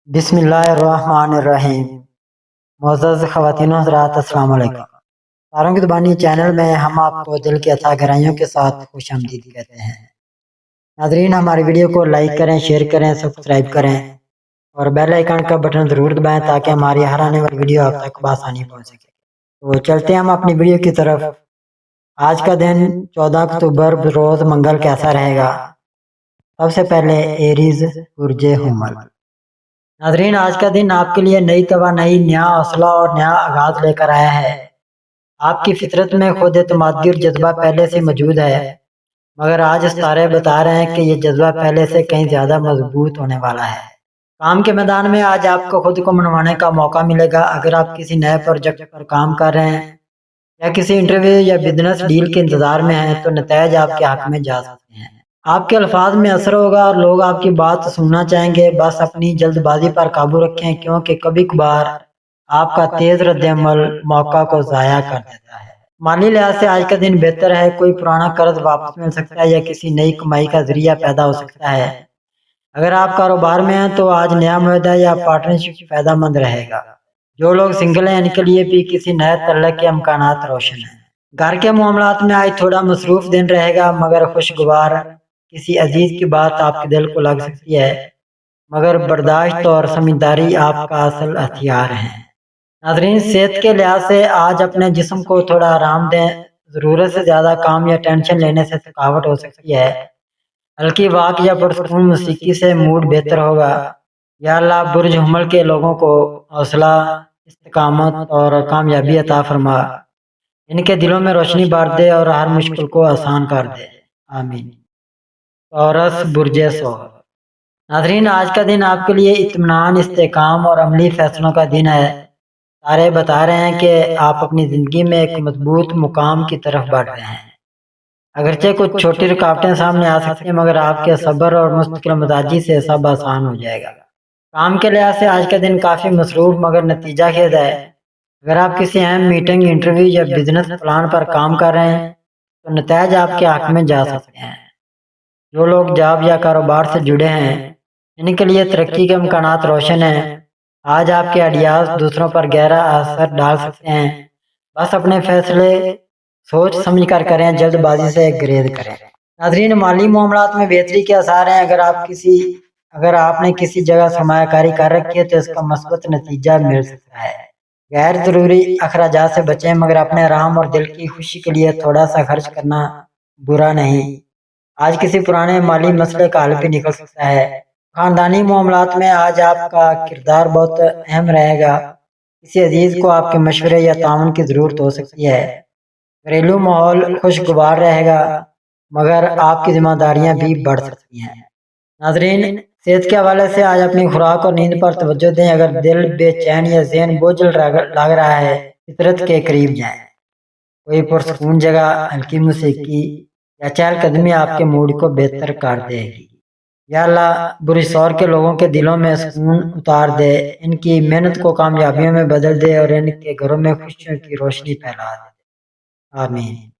बिस्मिल्लाहिर्रहमानिर्रहीम। मुअज़्ज़ज़ ख़वातीन व हज़रात, अस्सलाम वालेकुम। तारों की ज़ुबानी चैनल में हम आपको दिल की अथाह गहराइयों के साथ खुशामदीद कहते हैं। नाज़रीन, हमारी वीडियो को लाइक करें, शेयर करें, सब्सक्राइब करें और बेल आइकन का बटन ज़रूर दबाएं ताकि हमारी हर आने वाली वीडियो आप तक बआसानी पहुँच सके। तो चलते हैं हम अपनी वीडियो की तरफ। आज का दिन 14 अक्टूबर रोज़ मंगल कैसा रहेगा? सबसे पहले एरीज बुर्जे हुमल। नाज़रीन, आज का दिन आपके लिए नई तवानाई, नया हौसला और नया आगाज लेकर आया है। आपकी फितरत में खुद एतमादी और जज्बा पहले से मौजूद है, मगर आज सितारे बता रहे हैं कि ये जज्बा पहले से कहीं ज़्यादा मजबूत होने वाला है। काम के मैदान में आज आपको खुद को मनवाने का मौका मिलेगा। अगर आप किसी नए प्रोजेक्ट पर काम कर रहे हैं या किसी इंटरव्यू या बिजनेस डील के इंतजार में हैं, तो नतीजे आपके हक में जा सकते हैं। आपके अल्फाज में असर होगा और लोग आपकी बात सुनना चाहेंगे। बस अपनी जल्दबाजी पर काबू रखें, क्योंकि कभी कभार आपका तेज रद्द-ए-अमल मौका को ज़ाया कर देता है। माली लिहाज से आज का दिन बेहतर है। कोई पुराना कर्ज वापस मिल सकता है या किसी नई कमाई का जरिया पैदा हो सकता है। अगर आप कारोबार में हैं तो आज नया मुआहदा या पार्टनरशिप फायदेमंद रहेगा। जो लोग सिंगल हैं, इनके लिए भी किसी नए तरह के इम्कानात रोशन हैं। घर के मामलात में आज थोड़ा मसरूफ दिन रहेगा, मगर खुशगवार। किसी अजीज की बात आपके दिल को लग सकती है, मगर बर्दाश्त और समझदारी आपका असल हथियार है। नाज़रीन, सेहत के लिहाज से आज अपने जिस्म को थोड़ा आराम दें। ज़रूरत से ज़्यादा काम या टेंशन लेने से थकावट हो सकती है। हल्की वॉक या पुरसकून मौसीकी से मूड बेहतर होगा। या अल्लाह बुर्ज हुमल के लोगों को हौसला, इस्तिकामत और कामयाबी अता फरमा। इनके दिलों में रोशनी बार दे और हर मुश्किल को आसान कर दे। आमीन। टॉरस बुर्जे सोर। नाज़रीन, आज का दिन आपके लिए इत्मीनान, इस्तेकाम और अमली फैसलों का दिन है। तारे बता रहे हैं कि आप अपनी ज़िंदगी में एक मजबूत मुकाम की तरफ बढ़ रहे हैं। अगरचे कुछ छोटी रुकावटें सामने आ सकती हैं, मगर आपके सब्र और मुस्तकिल मिजाजी से सब आसान हो जाएगा। काम के लिहाज से आज का दिन काफ़ी मसरूफ मगर नतीजा खेद है। अगर आप किसी अहम मीटिंग, इंटरव्यू या बिजनेस प्लान पर काम कर रहे हैं तो नतीजे आपके हक में जा सकते हैं। जो लोग जॉब या कारोबार से जुड़े हैं, इनके लिए तरक्की के इम्कानात रोशन हैं। आज आपके आइडियाज दूसरों पर गहरा असर डाल सकते हैं। बस अपने फैसले सोच समझ कर करें, जल्दबाजी से ग्रेड करें। नाज़रीन, माली मामलात में बेहतरी के आसार हैं। अगर आपने किसी जगह सरमायाकारी कर रखी है तो इसका मस्बत नतीजा मिल सकता है। गैर जरूरी अखराजात से बचें, मगर अपने आराम और दिल की खुशी के लिए थोड़ा सा खर्च करना बुरा नहीं। आज किसी पुराने माली मसले का हल भी निकल सकता है। खानदानी मामलात में आज आपका किरदार बहुत अहम रहेगा। किसी अजीज को आपके मशवरे या ताउन की ज़रूरत हो सकती है। घरेलू माहौल खुशगवार रहेगा, मगर आपकी जिम्मेदारियां भी बढ़ सकती हैं। नाज़रीन, सेहत के हवाले से आज अपनी खुराक और नींद पर तवज्जो दें। अगर दिल बेचैन या ज़हन बोझल लग रहा है, फितरत के करीब जाएं। कोई पुरसकून जगह, हल्की मौसीकी या चहलकदमी आपके मूड को बेहतर कर देगी। या अल्लाह बुरी सौर के लोगों के दिलों में सुकून उतार दे, इनकी मेहनत को कामयाबियों में बदल दे और इनके घरों में खुशियों की रोशनी फैला दे। आमीन।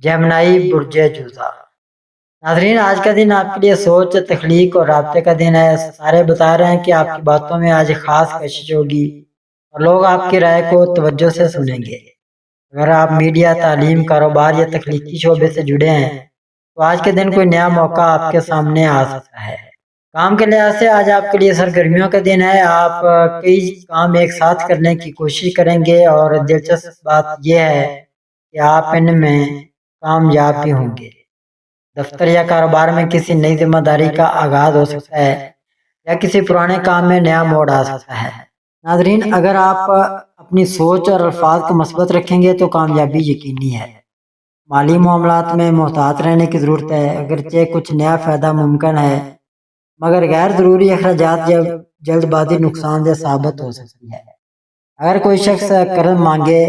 जेमिनी बुर्जे जूजा। नाज़रीन, आज का दिन आपके लिए सोच, तख्लीक और राब्ते का दिन है। सारे बता रहे हैं कि आपकी बातों में आज खास कशिश होगी और लोग आपकी राय को तवज्जो से सुनेंगे। अगर आप मीडिया, तालीम, कारोबार या तख्लीकी शोबे से जुड़े हैं तो आज के दिन कोई नया मौका आपके सामने आ सकता है। काम के लिहाज से आज आपके लिए सरगर्मियों का दिन है। आप कई काम एक साथ करने की कोशिश करेंगे और दिलचस्प बात यह है कि आप इनमें कामयाब भी होंगे। दफ्तर या कारोबार में किसी नई जिम्मेदारी का आगाज हो सकता है या किसी पुराने काम में नया मोड़ आ सकता है। नाज़रीन, अगर आप अपनी सोच और अल्फाज को मस्बत रखेंगे तो कामयाबी यकीनी है। माली मामलात में मोहतात रहने की ज़रूरत है। अगरचे कुछ नया फ़ायदा मुमकिन है, मगर गैर ज़रूरी अखराजात या जल्दबाजी नुकसानदेह साबित हो सकती है। अगर कोई शख्स कर्ज मांगे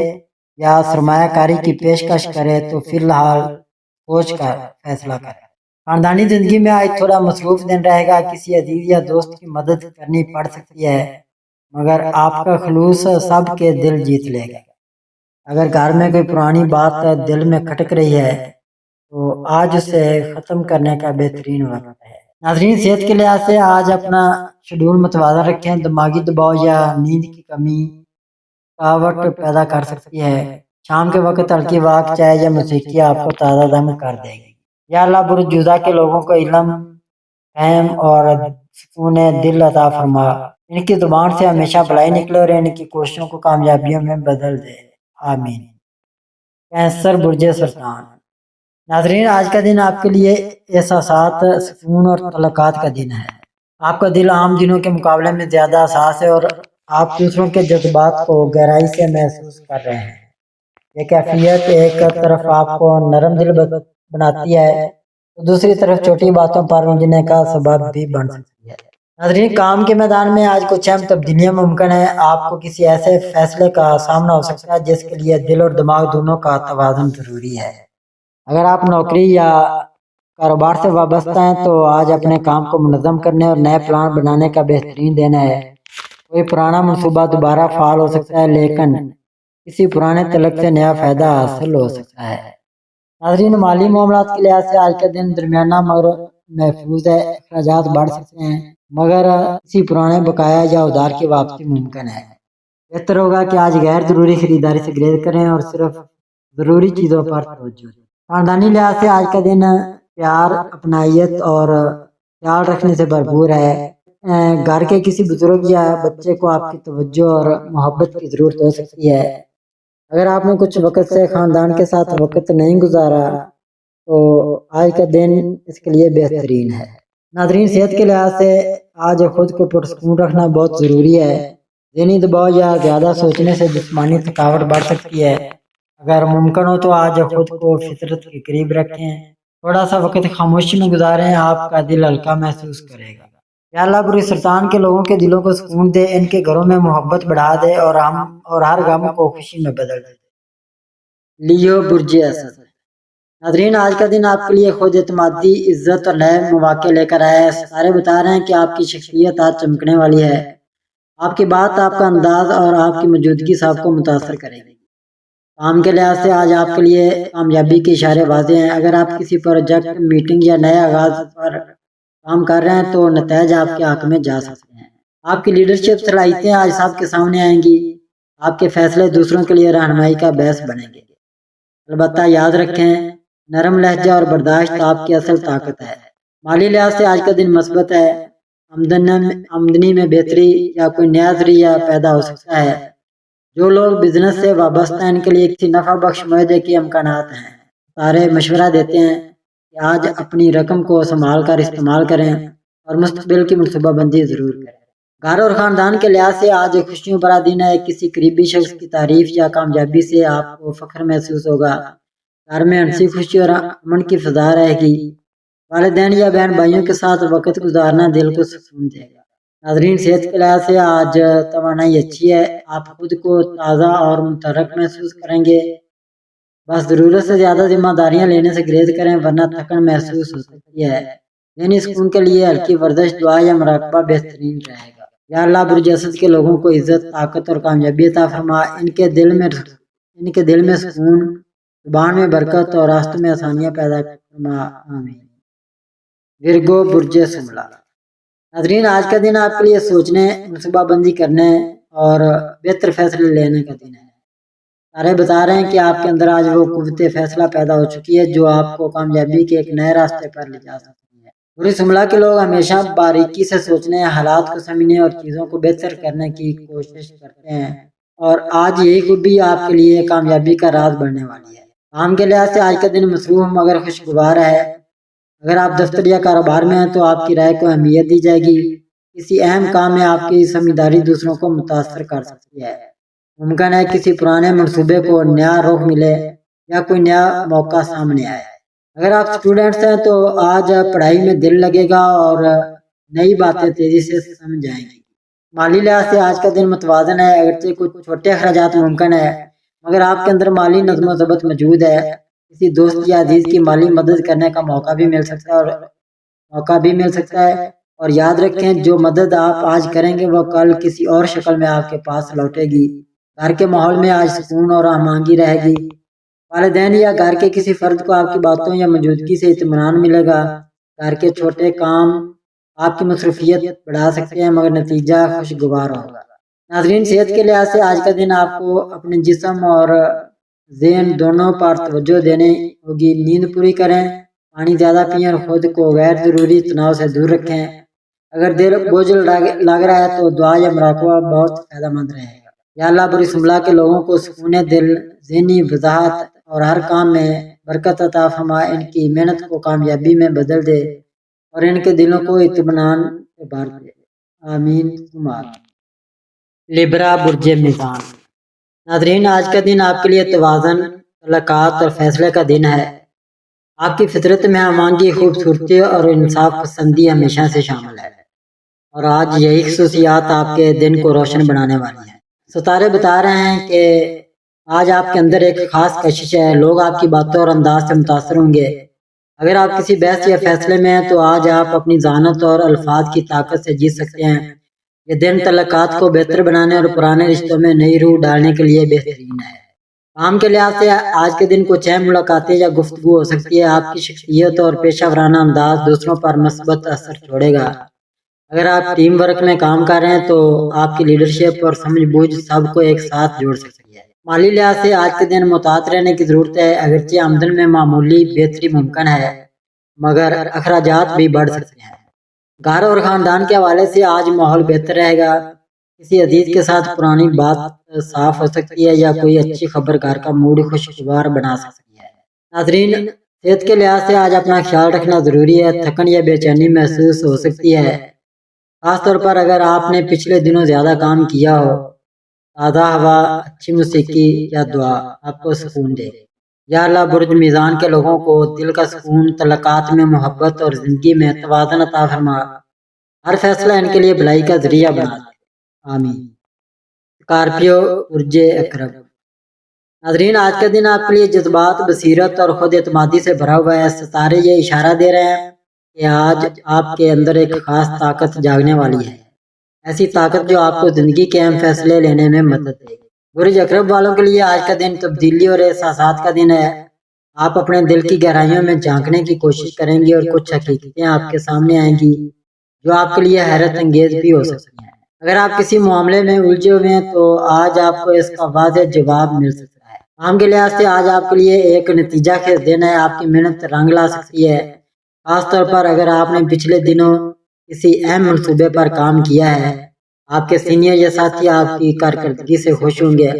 या सरमायाकारी की पेशकश करे तो फिलहाल सोच कर फैसला करें। खानदानी जिंदगी में आज थोड़ा मसरूफ दिन रहेगा। किसी अजीज या दोस्त की मदद करनी पड़ सकती है, मगर आपका खलूस सबके दिल जीत लेगा। अगर घर में कोई पुरानी बात दिल में खटक रही है तो आज उसे ख़त्म करने का बेहतरीन वक्त है। नाजरीन, सेहत के लिहाज से आज अपना शेड्यूल मुतवाज़न रखें। दिमागी दबाव या नींद की कमी थकावट पैदा कर सकती है। शाम के वक्त हल्की वाक, चाय या मौसीकी आपको ताज़ा दम कर देगी। या अल्लाह बुर्जुदा के लोगों को इल्म, फहम और सुकून दिल अता फरमा। इनकी जुबान से हमेशा भलाई निकले और इनकी कोशिशों को कामयाबियों में बदल दे। आमीन। कैंसर बुर्ज सरतान। नाजरीन, आज का दिन आपके लिए एहसासात, सुकून और तलक़ात का दिन है। आपका दिल आम दिनों के मुकाबले में ज़्यादा हसास है और आप दूसरों के जज्बात को गहराई से महसूस कर रहे हैं। ये कैफियत एक तरफ आपको नरम दिल बनाती है तो दूसरी तरफ छोटी बातों पर उलझने का सबब भी बन सकती है। नाज़रीन, काम के मैदान में आज कुछ अहम तब्दीलियां मुमकिन है। आपको किसी ऐसे फैसले का सामना हो सकता है जिसके लिए दिल और दिमाग दोनों का तवाज़ुन जरूरी है। अगर आप नौकरी या कारोबार से वाबस्ता हैं तो आज अपने काम को मुनज़्ज़म करने और नए प्लान बनाने का बेहतरीन दिन है। कोई पुराना मनसूबा दोबारा फाल हो सकता है, लेकिन किसी पुराने तलक से नया फ़ायदा हासिल हो सकता है। नाज़रीन, माली मामलात के लिहाज से आज का दिन दरमियाना मगर महफूज है। अखराजात बढ़ सकते हैं मगर किसी पुराने बकाया या उधार की वापसी मुमकिन है। बेहतर होगा कि आज गैर ज़रूरी खरीदारी से गुरेज करें और सिर्फ ज़रूरी चीज़ों पर तवज्जो दें। खानदानी लिहाज से आज का दिन प्यार, अपनाइत और ख्याल रखने से भरपूर है। घर के किसी बुजुर्ग या बच्चे को आपकी तवज्जो और मोहब्बत की ज़रूरत हो सकती है। अगर आपने कुछ वक्त से खानदान के साथ वक्त नहीं गुजारा तो आज का दिन इसके लिए बेहतरीन है। नाज़रीन, सेहत के लिहाज से आज खुद को पुरस्कून रखना बहुत ज़रूरी है। ज़हनी दबाव या ज़्यादा सोचने से जिस्मानी थकावट बढ़ सकती है। अगर मुमकिन हो तो आज खुद को फितरत के करीब रखें, थोड़ा सा वक्त खामोशी में गुजारें, आपका दिल हल्का महसूस करेगा। या अल्लाह बुरी सरतान के लोगों के दिलों को सुकून दे, इनके घरों में मोहब्बत बढ़ा दे और हर गम को खुशी में बदल दे। लियो बुर्ज असद। नाज़रीन, आज का दिन आपके लिए खुद एतमादी, इज्जत और नए मौके लेकर आया है। सारे बता रहे हैं कि आपकी शख्सियत आज चमकने वाली है। आपकी बात, आपका अंदाज और आपकी मौजूदगी सबको मुतासर करेगी। काम के लिहाज से आज आपके लिए कामयाबी के इशारे वाज़ेह हैं। अगर आप किसी प्रोजेक्ट, मीटिंग या नए आगाज पर काम कर रहे हैं तो नतीज आपके हक में जा सकते हैं। आपकी लीडरशिप सलाहियतें आज सबके सामने आएंगी। आपके फैसले दूसरों के लिए रहनुमाई का बहस बनेंगे। अलबत्ता याद रखें, नरम लहजा और बर्दाश्त आपकी असल ताकत है। माली लिहाज से आज का दिन मस्बत है। आमदनी में बेहतरी या कोई नया ज़रिया पैदा हो सकता है। जो लोग बिजनेस से वाबस्ता हैं इनके लिए किसी नफा बख्श मुआहदे के इम्कानात हैं। सारे मशवरा देते हैं कि आज अपनी रकम को संभाल कर इस्तेमाल करें और मुस्तकबिल की मनसूबाबंदी ज़रूर करें। घर और ख़ानदान के लिहाज से आज खुशियों भरा दिन है। किसी करीबी शख्स की तारीफ या कामयाबी से आपको फ़ख्र महसूस होगा। घर में हंसी खुशी और अमन की फ़ज़ा रहेगी। वालिदैन या बहन भाइयों के साथ वक्त गुजारना दिल को सुकून देगा। नाज़रीन, सेहत के लिहाज से आज तवानाई अच्छी है। आप खुद को ताज़ा और मुतहर्रिक महसूस करेंगे। बस ज़रूरत से ज़्यादा जिम्मेदारियां लेने से गुरेज करें वरना थकन महसूस हो सकती है। यानी सुकून के लिए हल्की वर्जिश, दुआ या मुराकबा बेहतरीन रहेगा। या अल्लाह बुर्ज असद के लोगों को इज्जत, ताकत और कामयाबी अता फरमा। इनके दिल में सुकून, जुबान में बरकत और रास्तों में आसानियां पैदा फरमा। आमीन। विर्गो बुर्ज सुमला। नाज़रीन, आज का दिन आपके लिए सोचने, मनसूबाबंदी करने और बेहतर फैसले लेने का दिन है। सारे बता रहे हैं कि आपके अंदर आज वो कुव्वते फैसला पैदा हो चुकी है जो आपको कामयाबी के एक नए रास्ते पर ले जा सकती है। बुरी सुमला के लोग हमेशा बारीकी से सोचने, हालात को समझने और चीज़ों को बेहतर करने की कोशिश करते हैं और आज यही खूबी आपके लिए कामयाबी का राज बनने वाली है। काम के लिहाज से आज का दिन मसरूफ मगर खुशगवार है। अगर आप दफ्तर या कारोबार में हैं तो आपकी राय को अहमियत दी जाएगी। किसी अहम काम में आपकी समझदारी दूसरों को मुतासर कर सकती है। मुमकिन है किसी पुराने मंसूबे को नया रुख मिले या कोई नया मौका सामने आए। अगर आप स्टूडेंट्स हैं तो आज पढ़ाई में दिल लगेगा और नई बातें तेजी से समझ आएंगी। माली लिहाज से आज का दिन मुतवाज़न है। अगरचे कुछ छोटे अखराजात मुमकिन है मगर आपके अंदर माली नज़्म ज़ब्त मौजूद है। किसी दोस्त या अजीज की माली मदद करने का मौका भी मिल सकता है और याद रखें, जो मदद आप आज करेंगे वो कल किसी और शक्ल में आपके पास लौटेगी। घर के माहौल में आज सुकून और रहमानगी रहेगी। वालिदैन या घर के किसी फर्द को आपकी बातों या मौजूदगी से इत्मीनान मिलेगा। घर के छोटे काम آپ کی مصروفیت بڑھا سکتے ہیں مگر نتیجہ خوشگوار ہوگا۔ ناظرین، صحت کے لحاظ سے آج کا دن آپ کو اپنے جسم اور ذہن دونوں پر توجہ دینی ہوگی۔ نیند پوری کریں، پانی زیادہ پئیں اور خود کو غیر ضروری تناؤ سے دور رکھیں۔ اگر دل بوجھ لگ رہا ہے تو دعا یا مراقبہ بہت فائدہ مند رہے گا۔ یا اللہ بری سملا کے لوگوں کو سکون دل، ذہنی وضاحت اور ہر کام میں برکت عطا فرما، ان کی محنت کو کامیابی میں بدل دے اور ان کے دلوں کو اطمینان سے بھر دے۔ آمین ثم آمین۔ لبرا برج میزان۔ ناظرین، آج کا دن آپ کے لیے توازن، تعلقات اور فیصلے کا دن ہے۔ آپ کی فطرت میں ہمانگی، خوبصورتی اور انصاف پسندی ہمیشہ سے شامل ہے، اور آج یہی خصوصیات آپ کے دن کو روشن بنانے والی ہیں۔ ستارے بتا رہے ہیں کہ آج آپ کے اندر ایک خاص کشش ہے، لوگ آپ کی باتوں اور انداز سے متاثر ہوں گے۔ اگر آپ کسی بحث یا فیصلے میں ہیں تو آج آپ اپنی ذہانت اور الفاظ کی طاقت سے جیت سکتے ہیں۔ یہ دن تعلقات کو بہتر بنانے اور پرانے رشتوں میں نئی روح ڈالنے کے لیے بہترین ہے۔ کام کے لحاظ سے آج کے دن کچھ اہم ملاقاتیں یا گفتگو ہو سکتی ہے۔ آپ کی شخصیت اور پیشہ ورانہ انداز دوسروں پر مثبت اثر چھوڑے گا۔ اگر آپ ٹیم ورک میں کام کر رہے ہیں تو آپ کی لیڈرشپ اور سمجھ بوجھ سب کو ایک ساتھ جوڑ سکتی ہے۔ مالی لحاظ سے آج کے دن محتاط رہنے کی ضرورت ہے، اگرچہ آمدن میں معمولی بہتری ممکن ہے مگر اخراجات بھی بڑھ سکتے ہیں۔ گھر اور خاندان کے حوالے سے آج ماحول بہتر رہے گا، کسی عزیز کے ساتھ پرانی بات صاف ہو سکتی ہے یا کوئی اچھی خبر گھر کا موڈ خوشگوار بنا سکتی ہے۔ ناظرین، صحت کے لحاظ سے آج اپنا خیال رکھنا ضروری ہے، تھکن یا بے چینی محسوس ہو سکتی ہے، خاص طور پر اگر آپ نے پچھلے دنوں زیادہ کام کیا ہو۔ تازہ ہوا، اچھی موسیقی یا دعا آپ کو سکون دے۔ یا اللہ برج میزان کے لوگوں کو دل کا سکون، تعلقات میں محبت اور زندگی میں توازن عطا فرما، ہر فیصلہ ان کے لیے بھلائی کا ذریعہ بنا دے۔ آمین۔ اسکارپیو برج اکرب۔ ناظرین، آج کا دن آپ کے لیے جذبات، بصیرت اور خود اعتمادی سے بھرا ہوا ہے۔ ستارے یہ اشارہ دے رہے ہیں کہ آج آپ کے اندر ایک خاص طاقت جاگنے والی ہے، ایسی طاقت جو آپ کو زندگی کے اہم فیصلے لینے میں مدد دے گی۔ برج اکرب والوں کے لیے آج کا دن تبدیلی اور احساسات کا دن ہے۔ آپ اپنے دل کی گہرائیوں میں جھانکنے کی کوشش کریں گے اور کچھ حقیقتیں آپ کے سامنے آئیں گی جو آپ کے لیے حیرت انگیز بھی ہو سکتی ہیں۔ اگر آپ کسی معاملے میں الجھے ہوئے ہیں تو آج آپ کو اس کا واضح جواب مل سکتا ہے۔ کام کے لحاظ سے آج آپ کے لیے ایک نتیجہ خیز دن ہے، آپ کی محنت رنگ لا سکتی ہے، خاص طور پر اگر آپ نے پچھلے دنوں کسی اہم منصوبے پر کام کیا ہے۔ آپ کے سینئر یا ساتھی آپ کی کارکردگی سے خوش ہوں گے،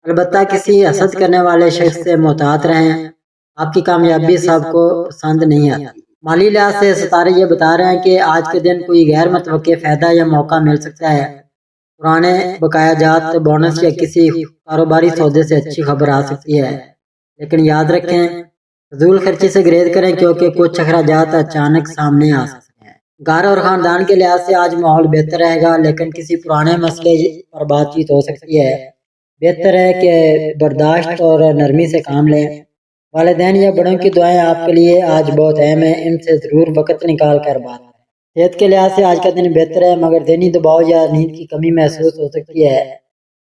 البتہ کسی حسد کرنے والے شخص سے محتاط رہیں، آپ کی کامیابی سب کو پسند نہیں آتی۔ مالی لحاظ سے ستارے یہ بتا رہے ہیں کہ آج کے دن کوئی غیر متوقع فائدہ یا موقع مل سکتا ہے، پرانے بقایا جات، بونس یا کسی کاروباری سودے سے اچھی خبر آ سکتی ہے، لیکن یاد رکھیں فضول خرچی سے گریز کریں کیونکہ کچھ اخراجات اچانک سامنے آ سکتے ہیں۔ گھر اور خاندان کے لحاظ سے آج ماحول بہتر رہے گا، لیکن کسی پرانے مسئلے پر بات چیت ہو سکتی ہے، بہتر ہے کہ برداشت اور نرمی سے کام لیں۔ والدین یا بڑوں کی دعائیں آپ کے لیے آج بہت اہم ہیں، ان سے ضرور وقت نکال کر بات کریں۔ صحت کے لحاظ سے آج کا دن بہتر ہے مگر ذہنی دباؤ یا نیند کی کمی محسوس ہو سکتی ہے،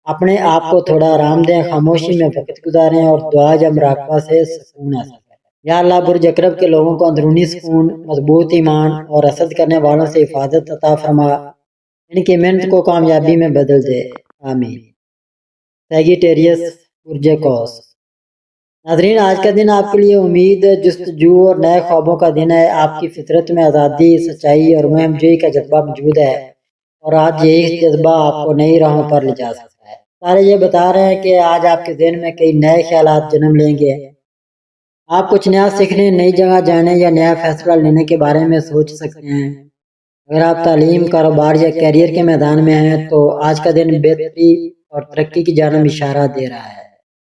اپنے آپ کو تھوڑا آرام دیں، خاموشی میں وقت گزاریں اور دعا یا مراقبہ سے سکون حاصل کریں۔ یا اللہ برج اکرب کے لوگوں کو اندرونی سکون، مضبوط ایمان اور حسد کرنے والوں سے حفاظت عطا فرما، ان کی محنت کو کامیابی میں بدل دے۔ آمین۔ سیگیٹیریس برج قوس۔ ناظرین، آج کا دن آپ کے لیے امید، جستجو اور نئے خوابوں کا دن ہے۔ آپ کی فطرت میں آزادی، سچائی اور مہم جوئی کا جذبہ موجود ہے، اور آج یہی جذبہ آپ کو نئی راہوں پر لے جا سکتا ہے۔ سارے یہ بتا رہے ہیں کہ آج آپ کے ذہن میں کئی نئے خیالات جنم لیں گے، آپ کچھ نیا سیکھنے، نئی جگہ جانے یا نیا فیصلہ لینے کے بارے میں سوچ سکتے ہیں۔ اگر آپ تعلیم، کاروبار یا کیریئر کے میدان میں ہیں تو آج کا دن بہتری اور ترقی کی جانب اشارہ دے رہا ہے۔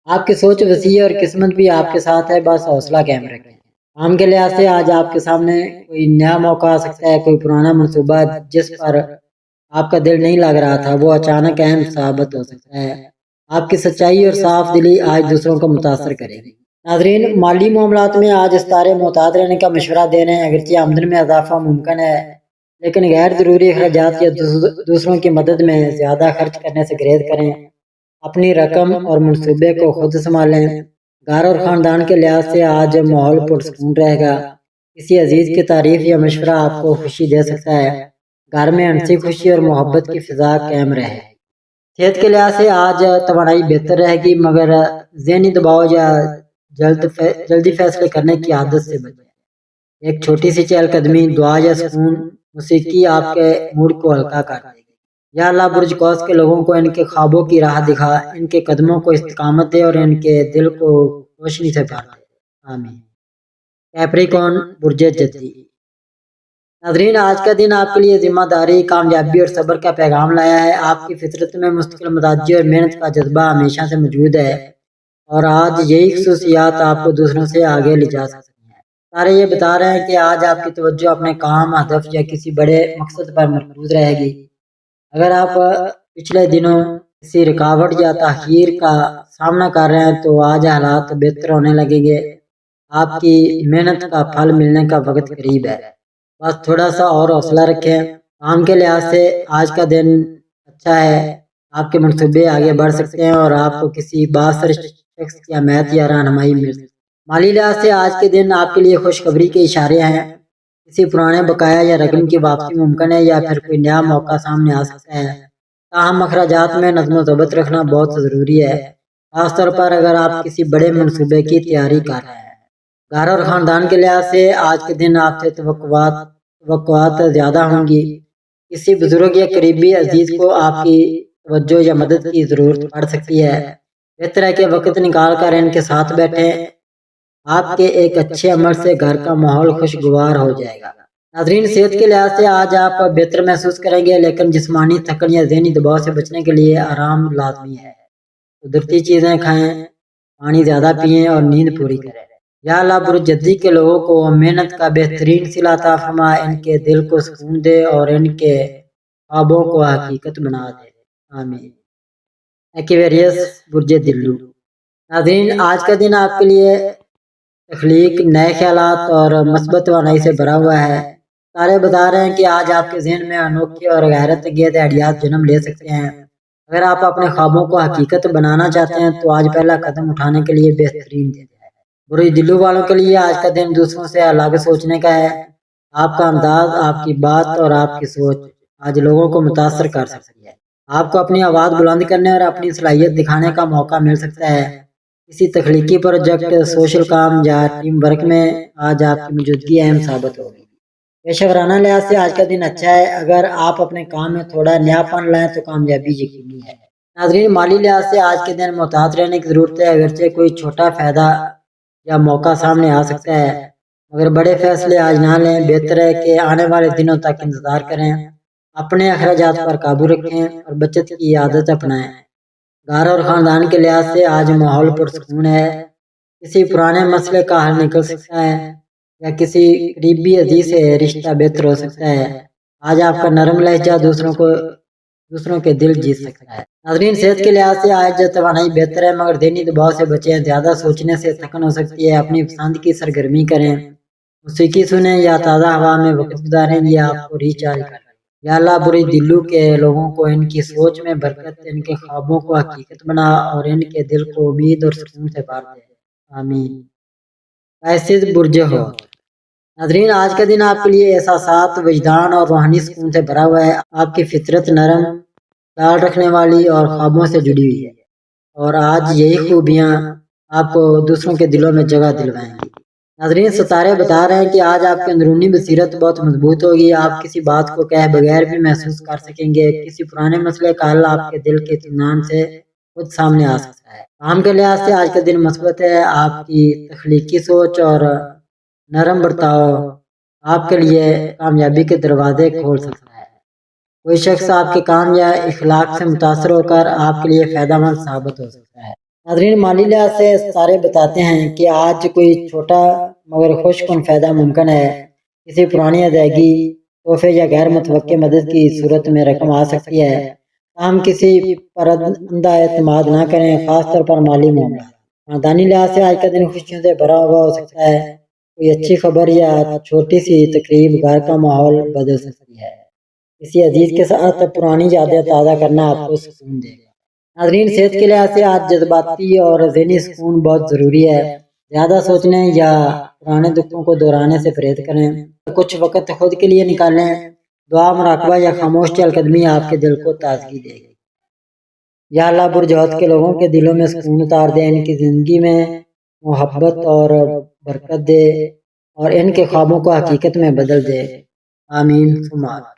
آپ کی سوچ وسیع اور قسمت بھی آپ کے ساتھ ہے، بس حوصلہ قائم رکھیں۔ کام کے لحاظ سے آج آپ کے سامنے کوئی نیا موقع آ سکتا ہے، کوئی پرانا منصوبہ جس پر آپ کا دل نہیں لگ رہا تھا وہ اچانک اہم ثابت ہو سکتا ہے۔ آپ کی سچائی اور صاف دلی آج دوسروں کو متاثر کرے گی۔ ناظرین، مالی معاملات میں آج ستارے محتاط رہنے کا مشورہ دے رہے ہیں، اگرچہ آمدن میں اضافہ ممکن ہے لیکن غیر ضروری اخراجات یا دوسروں کی مدد میں زیادہ خرچ کرنے سے گریز کریں، اپنی رقم اور منصوبے کو خود سنبھالیں۔ گھر اور خاندان کے لحاظ سے آج ماحول پرسکون رہے گا، किसी अजीज की तारीफ या मशवरा आपको खुशी दे सकता है। घर में हंसी खुशी और मोहब्बत की फिजा कायम रहे। सेहत के लिहाज से आज तवानाई बेहतर रहेगी, मगर ज़हनी दबाव या जल्दी फैसले करने की आदत से बचें। एक छोटी सी चहलकदमी, दुआ या सुकून मौसीकी आपके मूड को हल्का कर देगी। या अल्लाह बुर्ज कौस के लोगों को इनके ख्वाबों की राह दिखा, इनके कदमों को इस्तिकामत दे और इनके दिल को रोशनी से भर दे। आमीन। कैप्रिकॉर्न बुर्ज जद्दी। नाज़रीन, आज का दिन आपके लिए जिम्मेदारी, कामयाबी और सब्र का पैगाम लाया है। आपकी फितरत में मुस्तकिल मजाजी और मेहनत का जज्बा हमेशा से मौजूद है और आज यही खसूसियात आपको दूसरों से आगे ले जा सकती हैं। सारे ये बता रहे हैं कि आज आपकी तवज्जो अपने काम, हदफ या किसी बड़े मकसद पर मरकूज रहेगी। अगर आप पिछले दिनों किसी रुकावट या ताख़ीर का सामना कर रहे हैं तो आज हालात बेहतर होने लगेंगे। आपकी मेहनत का फल मिलने का वक्त करीब है। बस थोड़ा सा और हौसला रखें। काम के लिहाज से आज का दिन अच्छा है। आपके मनसूबे आगे बढ़ सकते हैं और आपको किसी बासर शख्स की हमायत या रहनुमाई मिल सकती है। माली लिहाज से आज के दिन आपके लिए खुशखबरी के इशारे हैं। किसी पुराने बकाया या रकम की वापसी मुमकिन है या फिर कोई नया मौका सामने आ सकता है। ताहम अखराजात में नज़्म ज़ब्त रखना बहुत ज़रूरी है, खासतौर पर अगर आप किसी बड़े मनसूबे की तैयारी कर रहे हैं। घर और ख़ानदान के लिहाज से आज के दिन आपसे तवक्कुआत ज़्यादा होंगी। किसी बुजुर्ग या करीबी अजीज को आपकी तवज्जो या मदद की ज़रूरत पड़ सकती है। बेहतर है कि वक्त निकाल कर इनके साथ बैठें। आपके एक अच्छे अमल से घर का माहौल खुशगवार हो जाएगा। नाज़रीन, सेहत के लिहाज से आज आप बेहतर महसूस करेंगे, लेकिन जिस्मानी थकन या ज़हनी दबाव से बचने के लिए आराम लाजमी है। कुदरती चीज़ें खाएं, पानी ज़्यादा पिएं और नींद पूरी करें। या अल्लाह बुर्ज जद्दी के लोगों को मेहनत का बेहतरीन सिला अता फरमा, इनके दिल को सुकून दे और इनके ख्वाबों को हकीकत बना दे। आमीन। एक्वेरियस बुर्ज दिल्लू। नाज़रीन, आज का दिन आपके लिए तख्लीक, नए ख्यालात और मस्बत तवानाई से भरा हुआ है। सारे बता रहे हैं कि आज आपके जहन में अनोखी और गैरत अंगेज़ आइडियाज़ जन्म ले सकते हैं। अगर आप अपने ख्वाबों को हकीकत बनाना चाहते हैं तो आज पहला कदम उठाने के लिए बेहतरीन दिन है। बुरी दिल्लू वालों के लिए आज का दिन दूसरों से अलग सोचने का है। आपका अंदाज, आपकी बात और आपकी सोच आज लोगों को मुतासर कर सकती है। आपको अपनी आवाज़ बुलंद करने और अपनी सलाहियत दिखाने का मौका मिल सकता है। किसी तख्लीकी प्रोजेक्ट, सोशल काम या टीम वर्क में आज आपकी मौजूदगी अहम साबित होगी। पेशेवराना लिहाज से आज का दिन अच्छा है। अगर आप अपने काम में थोड़ा नयापन लाएं तो कामयाबी यकीनी है। नाज़रीन, माली लिहाज से आज के दिन मोहतात रहने की ज़रूरत है। अगरचे कोई छोटा फ़ायदा या मौका सामने आ सकता है, मगर बड़े फैसले आज ना लें। बेहतर है कि आने वाले दिनों तक इंतज़ार करें। अपने अखराजात पर काबू रखें और बचत की आदत अपनाएं। घर और ख़ानदान के लिहाज से आज माहौल पुरसुकून है। किसी पुराने मसले का हल निकल सकता है या किसी करीबी अजीज से रिश्ता बेहतर हो सकता है। आज आपका नरम लहजा दूसरों के दिल जीत सकता है। नाज़रीन, सेहत के लिहाज से आज तवानाई बेहतर है, मगर ज़हनी दबाव से बचें। ज़्यादा सोचने से थकन हो सकती है। अपनी पसंद की सरगर्मी करें, मौसीकी सुने या ताज़ा हवा में वक्त गुजारें। ये आपको रिचार्ज करें। या अल्लाह बुरी दिल्लू के लोगों को इनकी सोच में बरकत, इनके ख्वाबों को हकीकत बना और इनके दिल को उम्मीद और सुकून से भर दे। आमीन। ऐसे बुर्ज हो। नाज़रीन, आज का दिन आपके लिए एहसासात, वजदान और रूहानी सुकून से भरा हुआ है। आपकी फितरत नरम, ख्याल रखने वाली और ख्वाबों से जुड़ी हुई है और आज यही खूबियाँ आपको दूसरों के दिलों में जगह दिलवाएंगी। नाज़रीन, सितारे बता रहे हैं कि आज आपकी अंदरूनी बसीरत बहुत मजबूत होगी। आप किसी बात को कहे बगैर भी महसूस कर सकेंगे। किसी पुराने मसले का हल आपके दिल के इत्मीनान से खुद सामने आ सकता है। काम के लिहाज से आज का दिन मस्बत है। आपकी तख्लीकी सोच और नरम बर्ताव आपके लिए कामयाबी के दरवाजे खोल सकता है। कोई शख्स आपके काम या इखलाक से मुतासर होकर आपके लिए फ़ायदेमंद साबित हो सकता है। नाज़रीन, माली लिहाज से सारे बताते हैं कि आज कोई छोटा मगर खुशकुन फ़ायदा मुमकिन है। किसी पुरानी अदायगी, तोहफे या गैर मुतवक्के मदद की सूरत में रकम आ सकती है। हम किसी पर अंधा एतमाद ना करें, खासतौर पर माली मामला। खानदानी लिहाज से आज का दिन खुशियों से भरा हुआ हो सकता है। कोई अच्छी खबर या छोटी सी तकरीब घर का माहौल बदल सकती है। किसी अजीज के साथ पुरानी यादें ताज़ा करना आपको सुकून देगा। नाज़रीन, सेहत के लिहाज से आज जज्बाती और ज़हनी सुकून बहुत ज़रूरी है। زیادہ سوچنے یا پرانے دکھوں کو دہرانے سے پرہیز کریں، کچھ وقت خود کے لیے نکالیں۔ دعا، مراقبہ یا خاموش چہل قدمی آپ کے دل کو تازگی دے گی۔ یا اللہ، برجوت کے لوگوں کے دلوں میں سکون اتار دے، ان کی زندگی میں محبت اور برکت دے اور ان کے خوابوں کو حقیقت میں بدل دے۔ آمین ثم آمین۔